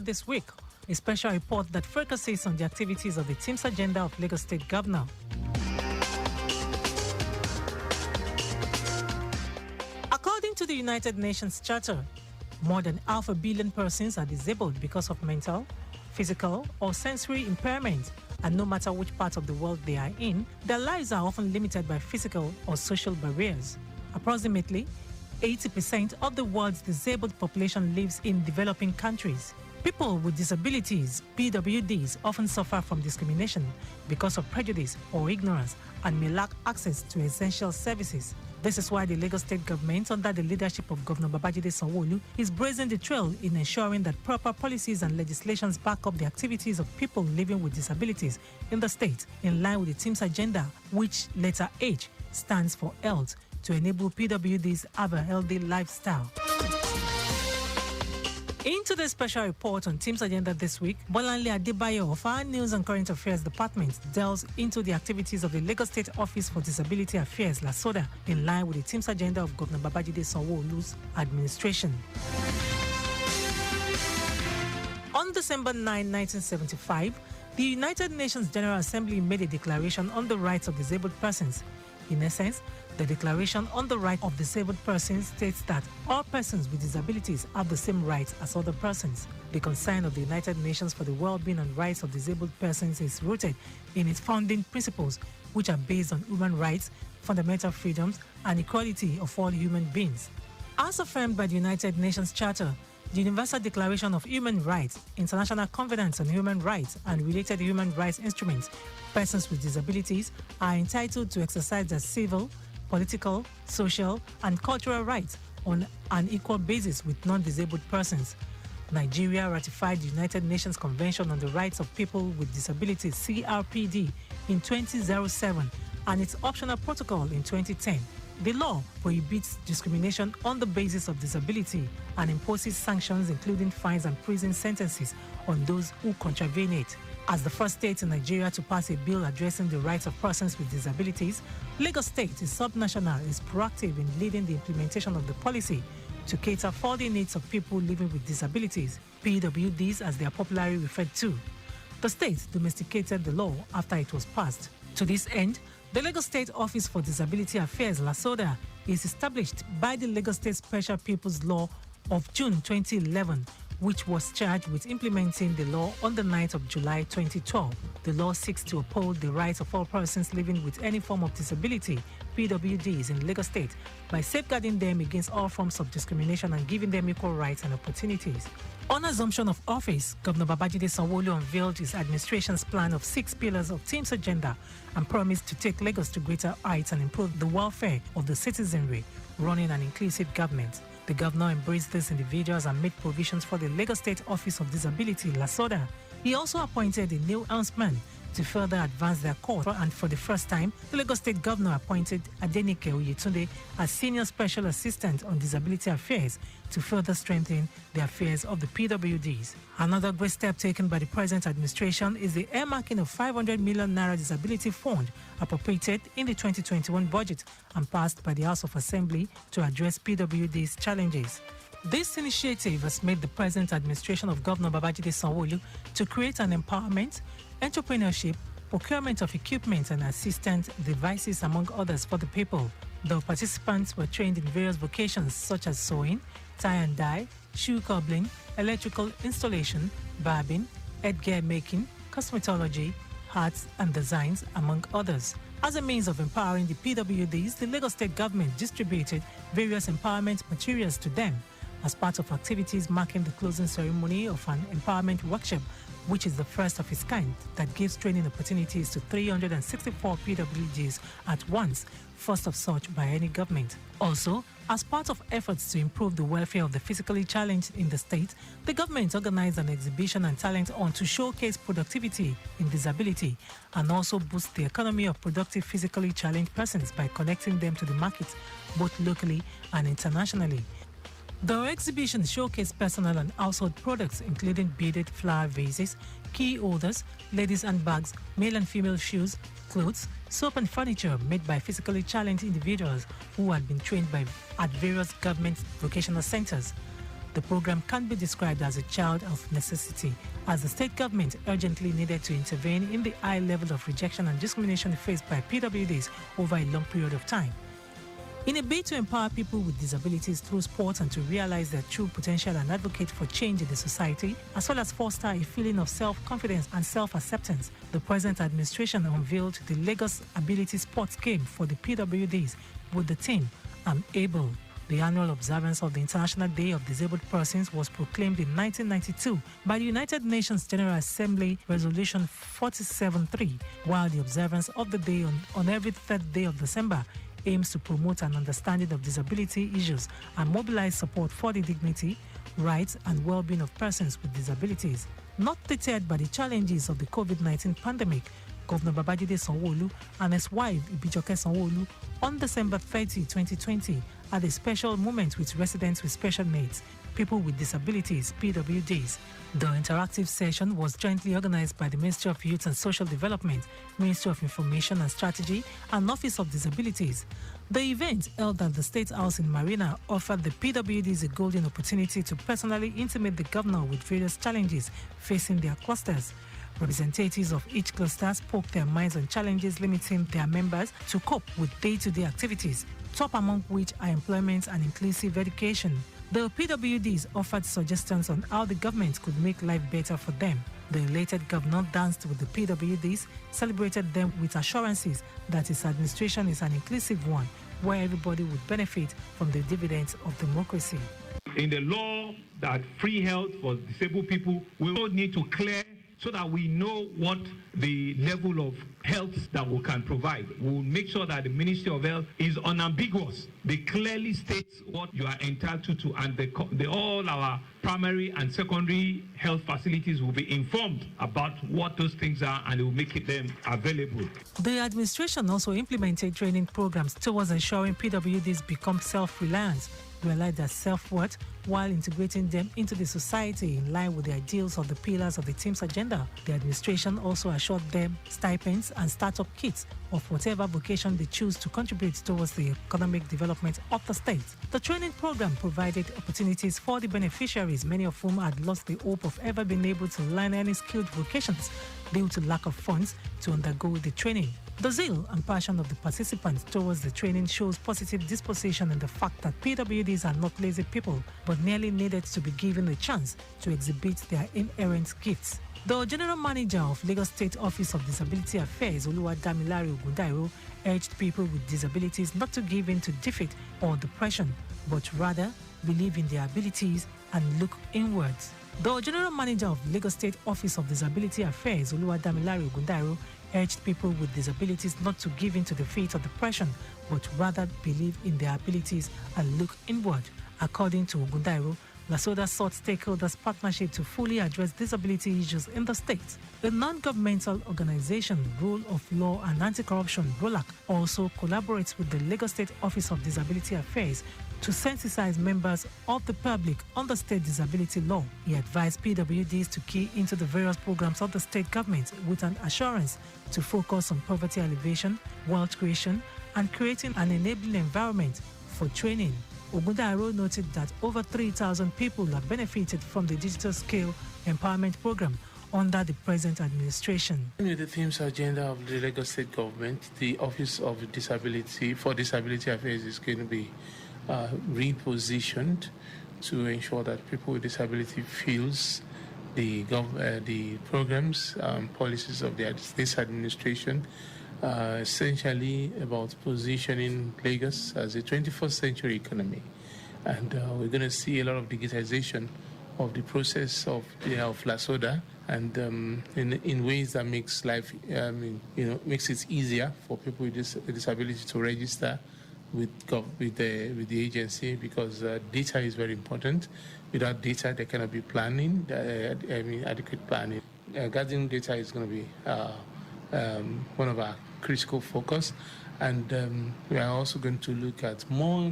This week, a special report that focuses on the activities of the team's agenda of Lagos State Governor. According to the United Nations Charter, more than 500 million persons are disabled because of mental, physical, or sensory impairment, and no matter which part of the world they are in, their lives are often limited by physical or social barriers. Approximately 80% of the world's disabled population lives in developing countries. People with disabilities, PWDs, often suffer from discrimination because of prejudice or ignorance and may lack access to essential services. This is why the Lagos State government, under the leadership of Governor Babajide Sanwo-Olu, is blazing the trail in ensuring that proper policies and legislations back up the activities of people living with disabilities in the state, in line with the team's agenda, which letter H stands for health, to enable PWDs have a healthy lifestyle. Into the special report on Team's Agenda this week, Bolanle Adebayo of our News and Current Affairs Department delves into the activities of the Lagos State Office for Disability Affairs, LASODA, in line with the Team's Agenda of Governor Babajide Sanwo-Olu's administration. On December 9, 1975, the United Nations General Assembly made a declaration on the rights of disabled persons. In essence, the Declaration on the Rights of Disabled Persons states that all persons with disabilities have the same rights as other persons. The concern of the United Nations for the well-being and rights of disabled persons is rooted in its founding principles, which are based on human rights, fundamental freedoms, and equality of all human beings. As affirmed by the United Nations Charter, the Universal Declaration of Human Rights, International Covenants on Human Rights, and related human rights instruments, persons with disabilities are entitled to exercise their civil, political, social, and cultural rights on an equal basis with non-disabled persons. Nigeria ratified the United Nations Convention on the Rights of People with Disabilities, CRPD, in 2007 and its optional protocol in 2010. The law prohibits discrimination on the basis of disability and imposes sanctions including fines and prison sentences on those who contravene it. As the first state in Nigeria to pass a bill addressing the rights of persons with disabilities, Lagos State, is subnational, is proactive in leading the implementation of the policy to cater for the needs of people living with disabilities, PWDs as they are popularly referred to. The state domesticated the law after it was passed. To this end, the Lagos State Office for Disability Affairs, LASODA, is established by the Lagos State Special People's Law of June 2011, which was charged with implementing the law on the 9th of July 2012. The law seeks to uphold the rights of all persons living with any form of disability, PWDs, in Lagos State by safeguarding them against all forms of discrimination and giving them equal rights and opportunities. On assumption of office, Governor Babajide Sanwo-Olu unveiled his administration's plan of 6 pillars of Team's Agenda and promised to take Lagos to greater heights and improve the welfare of the citizenry, running an inclusive government. The governor embraced these individuals and made provisions for the Lagos State Office of Disability, LASODA. He also appointed a new helmsman to further advance their cause, and for the first time, the Lagos State Governor appointed Adenike Oyetunde as Senior Special Assistant on Disability Affairs to further strengthen the affairs of the PWDs. Another great step taken by the present administration is the earmarking of 500 million naira disability fund appropriated in the 2021 budget and passed by the House of Assembly to address PWD's challenges. This initiative has made the present administration of Governor Babajide Sanwo-Olu to create an empowerment, entrepreneurship, procurement of equipment and assistance devices, among others, for the people. The participants were trained in various vocations such as sewing, tie and dye, shoe cobbling, electrical installation, barbing, headgear making, cosmetology, arts and designs, among others. As a means of empowering the PWDs, the Lagos State government distributed various empowerment materials to them as part of activities marking the closing ceremony of an empowerment workshop, which is the first of its kind that gives training opportunities to 364 PWDs at once, first of such by any government. Also, as part of efforts to improve the welfare of the physically challenged in the state, the government organized an exhibition and talent hunt to showcase productivity in disability and also boost the economy of productive physically challenged persons by connecting them to the market, both locally and internationally. The exhibition showcased personal and household products including beaded flower vases, key holders, ladies' handbags, male and female shoes, clothes, soap and furniture made by physically challenged individuals who had been trained at various government vocational centers. The program can be described as a child of necessity, as the state government urgently needed to intervene in the high level of rejection and discrimination faced by PWDs over a long period of time. In a bid to empower people with disabilities through sports and to realize their true potential and advocate for change in the society, as well as foster a feeling of self-confidence and self-acceptance, the present administration unveiled the Lagos Ability Sports Game for the PWDs with the theme, I'm Able. The annual observance of the International Day of Disabled Persons was proclaimed in 1992 by the United Nations General Assembly Resolution 47.3, while the observance of the day on every third day of December aims to promote an understanding of disability issues and mobilize support for the dignity, rights, and well-being of persons with disabilities. Not deterred by the challenges of the COVID-19 pandemic, Governor Babajide Sanwo-Olu and his wife, Ibijoke Sanwo-Olu, on December 30, 2020, had a special moment with residents with special needs, people with disabilities, PWDs. The interactive session was jointly organized by the Ministry of Youth and Social Development, Ministry of Information and Strategy, and Office of Disabilities. The event, held at the State House in Marina, offered the PWDs a golden opportunity to personally intimate the governor with various challenges facing their clusters. Representatives of each cluster spoke their minds on challenges limiting their members to cope with day-to-day activities, top among which are employment and inclusive education. The PWDs offered suggestions on how the government could make life better for them. The elated governor danced with the PWDs, celebrated them with assurances that his administration is an inclusive one, where everybody would benefit from the dividends of democracy. In the law that free health for disabled people, we will need to clear so that we know what the level of health that we can provide. We will make sure that the Ministry of Health is unambiguous. They clearly state what you are entitled to, and all our primary and secondary health facilities will be informed about what those things are, and they will make them available. The administration also implemented training programs towards ensuring PWDs become self-reliant, realize their self-worth while integrating them into the society in line with the ideals of the pillars of the team's agenda. The administration also assured them stipends and startup kits of whatever vocation they choose to contribute towards the economic development of the state. The training program provided opportunities for the beneficiaries, many of whom had lost the hope of ever being able to learn any skilled vocations due to lack of funds to undergo the training. The zeal and passion of the participants towards the training shows positive disposition in the fact that PWDs are not lazy people, but merely needed to be given a chance to exhibit their inherent gifts. The General Manager of Lagos State Office of Disability Affairs, Oluwadamilare Ogundairo, urged people with disabilities not to give in to defeat or depression, but rather believe in their abilities and look inwards. The General Manager of Lagos State Office of Disability Affairs, Oluwadamilare Ogundairo, urged people with disabilities not to give in to the fate of depression, but rather believe in their abilities and look inward. According to Ogundairo, LASODA sought stakeholders' partnership to fully address disability issues in the state. The non-governmental organization Rule of Law and Anti-Corruption, ROLAC, also collaborates with the Lagos State Office of Disability Affairs to sensitize members of the public on the state disability law. He advised PWDs to key into the various programs of the state government with an assurance to focus on poverty alleviation, wealth creation, and creating an enabling environment for training. Ogundairo noted that over 3,000 people have benefited from the digital scale empowerment program under the present administration. With the themes agenda of the Lagos State government, the Office of Disability Affairs is going to be repositioned to ensure that people with disability feels the programs, policies of this administration, essentially about positioning Lagos as a 21st century economy. And we're going to see a lot of digitization of the process of LASODA, and in ways that makes life, makes it easier for people with disability to register with the agency, because data is very important. Without data, there cannot be planning, adequate planning. Gathering data is going to be one of our critical focus, and we are also going to look at more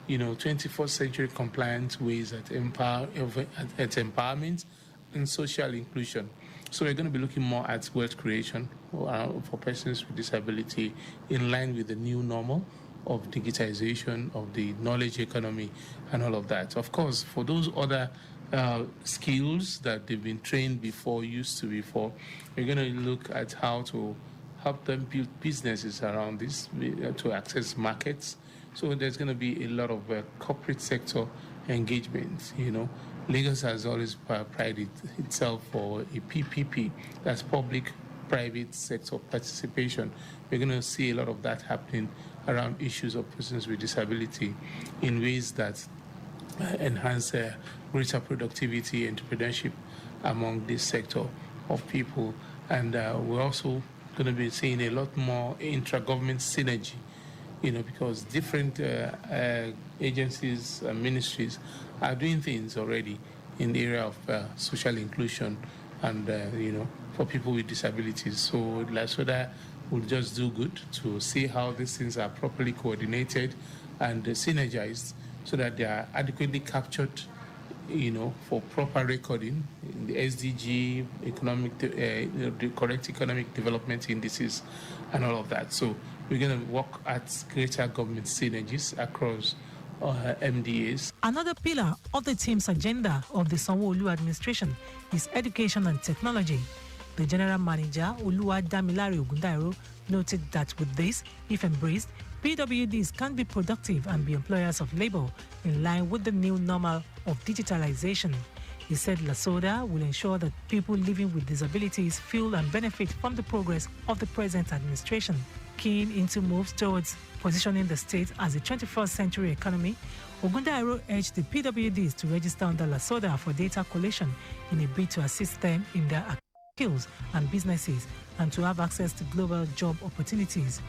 21st century compliant ways at empowerment and social inclusion. So we're going to be looking more at wealth creation for persons with disability in line with the new normal, of digitization, of the knowledge economy, and all of that. Of course, for those other skills that they've been trained used to before, we're going to look at how to help them build businesses around this to access markets. So there's going to be a lot of corporate sector engagement. Lagos has always prided itself for a PPP, that's public-private sector participation. We're going to see a lot of that happening around issues of persons with disability in ways that enhance greater productivity and entrepreneurship among this sector of people. And we're also going to be seeing a lot more intra-government synergy, because different agencies and ministries are doing things already in the area of social inclusion and, for people with disabilities. So LASODA will just do good to see how these things are properly coordinated and synergized so that they are adequately captured, for proper recording in the SDG, the correct economic development indices and all of that. So we're going to work at greater government synergies across MDAs. Another pillar of the team's agenda of the Sanwo-Olu administration is education and technology. The general manager, Oluwadamilare Ogundairo, noted that with this, if embraced, PWDs can be productive and be employers of labor in line with the new normal of digitalization. He said LASODA will ensure that people living with disabilities feel and benefit from the progress of the present administration. Keen into moves towards positioning the state as a 21st century economy, Ogundairo urged the PWDs to register under LASODA for data collation in a bid to assist them in their skills and businesses and to have access to global job opportunities.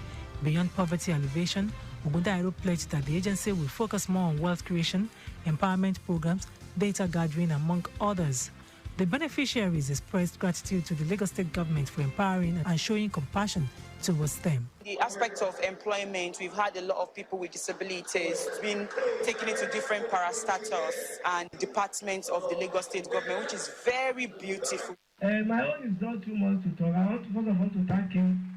Beyond poverty alleviation, Ogundairo pledged that the agency will focus more on wealth creation, empowerment programs, data gathering, among others. The beneficiaries expressed gratitude to the Lagos State government for empowering and showing compassion towards them. The aspect of employment, we've had a lot of people with disabilities being taken into different parastatus and departments of the Lagos State government, which is very beautiful. My own is not too much to talk. I want to first of all to thank him.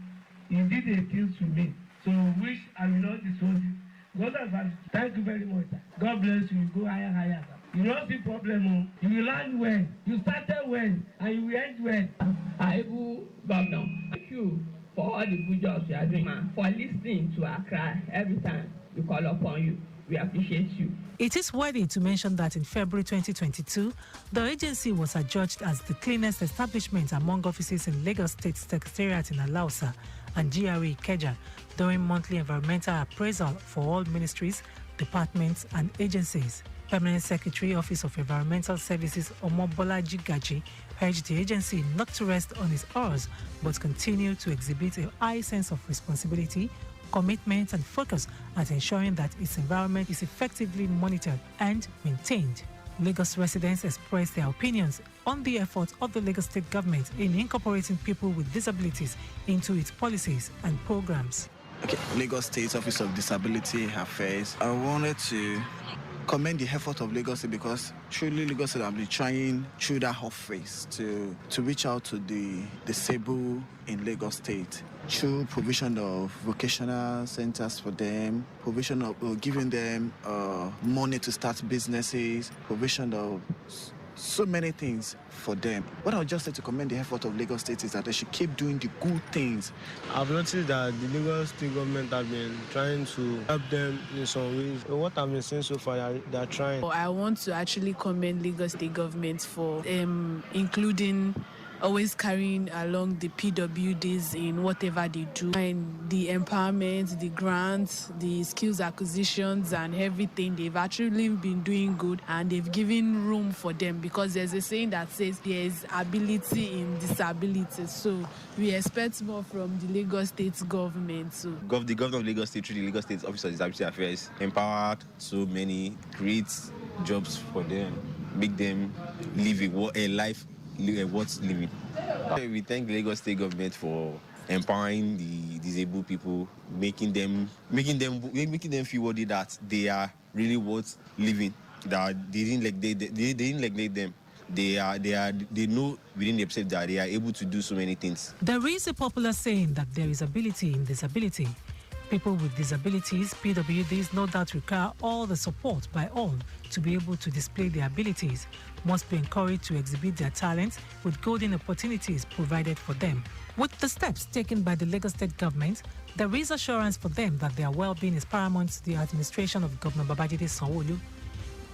He did a thing to me, so which I will not disown him. God advance. Thank you very much. God bless you. Go higher, higher. You don't see problem. You will learn well. You started well, and you will end well. I will bow down. Thank you for all the good jobs you are doing, for listening to our cry every time we call upon you. We appreciate you. It is worthy to mention that in February 2022, the agency was adjudged as the cleanest establishment among offices in Lagos State Secretariat in Alausa and GRA Ikeja during monthly environmental appraisal for all ministries, departments and agencies. Permanent Secretary, Office of Environmental Services, Omobolaji Gaji, urged the agency not to rest on its oars, but continue to exhibit a high sense of responsibility, commitment and focus at ensuring that its environment is effectively monitored and maintained. Lagos residents expressed their opinions on the efforts of the Lagos State government in incorporating people with disabilities into its policies and programs. Okay, Lagos State Office of Disability Affairs. I wanted to commend the effort of Lagos State because truly Lagos State have been trying through that office to reach out to the disabled in Lagos State through provision of vocational centers for them, provision of giving them money to start businesses, provision of so many things for them. What I would just say to commend the effort of Lagos State is that they should keep doing the good things. I've noticed that the Lagos State government have been trying to help them in some ways. What I've been seeing so far, they're trying. I want to actually commend Lagos State government for including always carrying along the PWDs in whatever they do. And the empowerment, the grants, the skills acquisitions and everything, they've actually been doing good and they've given room for them because there's a saying that says there's ability in disability. So we expect more from the Lagos State government. So the governor of Lagos State, through the Lagos State Office of Disability Affairs, empowered so many, create jobs for them, make them live a life worth living. We thank the Lagos State government for empowering the disabled people, making them feel worthy that they are really worth living. That they didn't neglect them. They know within themselves that they are able to do so many things. There is a popular saying that there is ability in disability. People with disabilities, PWDs, no doubt require all the support by all to be able to display their abilities, must be encouraged to exhibit their talents with golden opportunities provided for them. With the steps taken by the Lagos State government, there is assurance for them that their well-being is paramount to the administration of Governor Babajide Sanwo-Olu.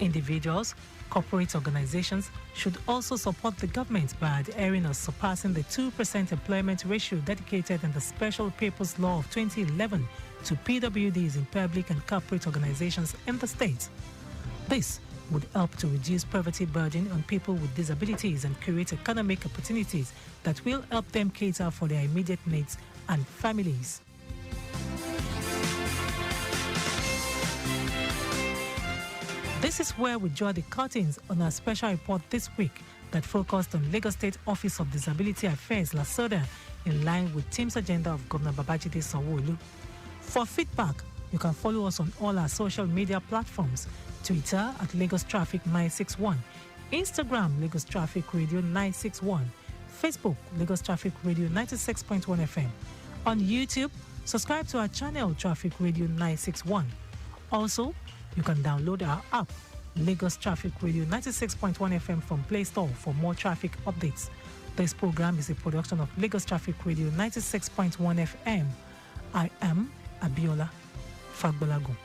Individuals, corporate organizations should also support the government by adhering or surpassing the 2% employment ratio dedicated in the Special Papers Law of 2011 to PWDs in public and corporate organizations in the state. This would help to reduce poverty burden on people with disabilities and create economic opportunities that will help them cater for their immediate needs and families. This is where we draw the curtains on our special report this week that focused on Lagos State Office of Disability Affairs, LASODA, in line with team's agenda of Governor Babajide Sanwo-Olu. For feedback, you can follow us on all our social media platforms: Twitter at Lagos Traffic 961, Instagram Lagos Traffic Radio 961, Facebook Lagos Traffic Radio 96.1 FM. On YouTube, subscribe to our channel Traffic Radio 961. Also, you can download our app, Lagos Traffic Radio 96.1 FM from Play Store for more traffic updates. This program is a production of Lagos Traffic Radio 96.1 FM. I am Abiola Fagbolagun.